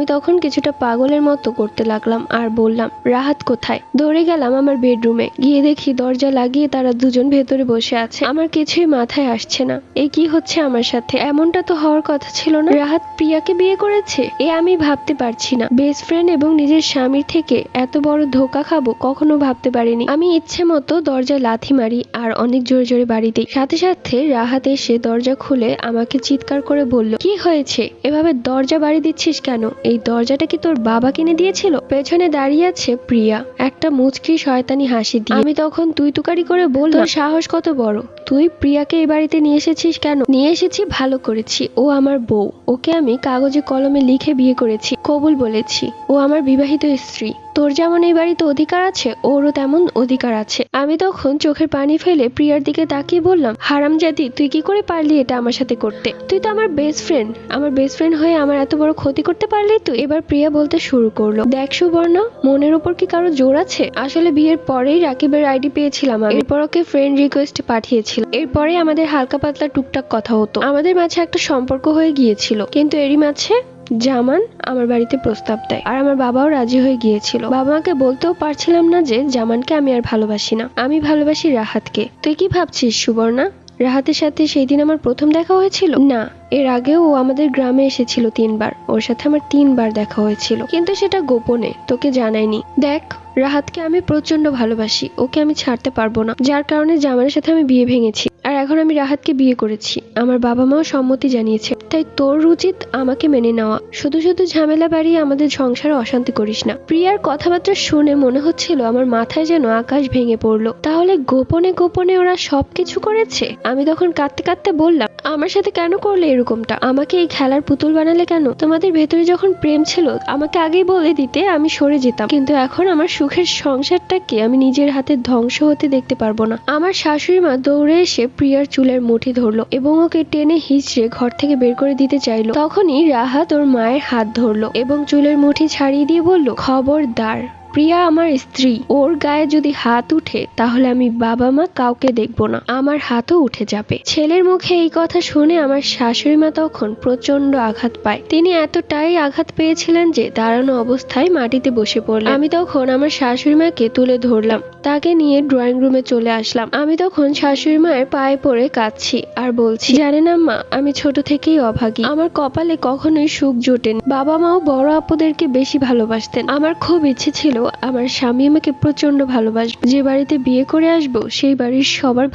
আমি তখন কিছুটা পাগলের মতো করতে লাগলাম আর বললাম, রাহাত কোথায়? দৌড়ে গেলাম আমার বেডরুমে, গিয়ে দেখি দরজা লাগিয়ে তারা দুজন ভেতরে বসে আছে। আমার কিছুই মাথায় আসছে না, এ কি হচ্ছে আমার সাথে? এমনটা তো হওয়ার কথা ছিল না। রাহাত প্রিয়াকে বিয়ে করেছে, এ আমি ভাবতে পারছি না। বেস্ট ফ্রেন্ড এবং নিজের স্বামীর থেকে এত বড় ধোকা খাবো কখনো ভাবতে পারিনি। আমি ইচ্ছে মতো দরজায় লাথি মারি আর অনেক জোরে জোরে বাড়ি দিই। সাথে সাথে রাহাত এসে দরজা খুলে আমাকে চিৎকার করে বলল, কি হয়েছে? এভাবে দরজা বাড়ি দিচ্ছিস কেন? এই দরজাটা কি তোর বাবা কিনে দিয়েছিল? পেছনে দাঁড়িয়ে আছে প্রিয়া একটা মুচকি শয়তানি হাসি দিয়ে। আমি তখন তুই তুকারি করে বললাম, সাহস কত বড়? তুই প্রিয়াকে এই বাড়িতে নিয়ে এসেছিস কেন? নিয়ে এসেছি, ভালো করেছি। ও আমার বউ, ওকে আমি কাগজে কলমে লিখে বিয়ে করেছি, কবুল বলেছি। ও আমার বিবাহিত স্ত্রী। তোর যেমন এই বাড়িতে অধিকার আছে, ওরও তেমন অধিকার আছে। আমি তখন চোখের পানি ফেলে প্রিয়ার দিকে তাকিয়ে বললাম, হারামজাদি, তুই কি করে পারলি এটা আমার সাথে করতে? তুই তো আমার বেস্ট ফ্রেন্ড, আমার বেস্ট ফ্রেন্ড হয়ে আমার এত বড় ক্ষতি করতে পারলি তুই? এবার প্রিয়া বলতে শুরু করলো, দেখ সুবর্ণা, মনের উপর কি কারো জোর আছে? আসলে বিয়ের পরেই রাকিবের আইডি পেয়েছিলাম আমি, এরপর ওকে ফ্রেন্ড রিকোয়েস্ট পাঠিয়েছিল। এরপরে আমাদের হালকা পাতলা টুকটাক কথা হতো, আমাদের মাঝে একটা সম্পর্ক হয়ে গিয়েছিল। কিন্তু এরই মাঝে জামান আমার বাড়িতে প্রস্তাব দেয় আর আমার বাবাও রাজি হয়ে গিয়েছিল। বাবা মাকে বলতেও পারছিলাম না যে জামানকে আমি আর ভালোবাসি না, আমি ভালোবাসি রাহাতকে। তুই কি ভাবছিস সুবর্ণা, রাহাতের সাথে সেই দিন আমার প্রথম দেখা হয়েছিল? না, এর আগেও ও আমাদের গ্রামে এসেছিল 3 বার, ওর সাথে আমার 3 বার দেখা হয়েছিল, কিন্তু সেটা গোপনে, তোকে জানাইনি। দেখ, রাহাতকে আমি প্রচন্ড ভালোবাসি, ওকে আমি ছাড়তে পারবো না, যার কারণে জামানের সাথে আমি বিয়ে ভেঙেছি। আর এখন আমি রাহাতকে বিয়ে করেছি, আমার বাবা মাও সম্মতি জানিয়েছে। তাই তোর উচিত আমাকে মেনে নেওয়া। শুধু শুধু ঝামেলা বাড়িয়ে আমাদের সংসারে অশান্তি করিস না। প্রিয়ার কথাবার্তা শুনে মনে হচ্ছিল আমার মাথায় যেন আকাশ ভেঙে পড়লো। তাহলে গোপনে গোপনে ওরা সবকিছু করেছে? আমি তখন কাঁদতে কাঁদতে বললাম, আমার সাথে কেন করলে এরকমটা? আমাকে এই খেলার পুতুল বানালে কেন? তোমাদের ভেতরে যখন প্রেম ছিল আমাকে আগেই বলে দিতে, আমি সরে যেতাম। কিন্তু এখন আমার সুখের সংসারটাকে আমি নিজের হাতে ধ্বংস হতে দেখতে পারবো না। আমার শাশুড়ি মা দৌড়ে এসে প্রিয়ার চুলের মুঠি ধরলো এবং ওকে টেনে হিঁচড়ে ঘর থেকে বের করে দিতে চাইলো। তখনই রাহাত ওর মায়ের হাত ধরলো এবং চুলের মুঠি ছাড়িয়ে দিয়ে বলল, খবরদার, প্রিয়া আমার স্ত্রী, ওর গায়ে যদি হাত উঠে তাহলে আমি বাবা মা কাউকে দেখবো না, আমার হাতও উঠে যাবে। ছেলের মুখে এই কথা শুনে আমার শাশুড়ি মা তখন প্রচন্ড আঘাত পায়। তিনি এতটাই আঘাত পেয়েছিলেন যে দাঁড়ানো অবস্থায় মাটিতে বসে পড়লেন। আমি তখন আমার শাশুড়ি মাকে তুলে ধরলাম, তাকে নিয়ে ড্রয়িং রুমে চলে আসলাম। আমি তখন শাশুড়ি মায়ের পায়ে পড়ে কাঁদছি আর বলছি, জানেন আম্মা, আমি ছোট থেকেই অভাগী, আমার কপালে কখনোই সুখ জোটেনি। বাবা মাও বড় আপুদেরকে বেশি ভালোবাসতেন। আমার খুব ইচ্ছে ছিল আমার স্বামী আমাকে প্রচন্ড ভালোবাসবে, যে বাড়িতে বিয়ে করে আসবো সেই বাড়ির সবার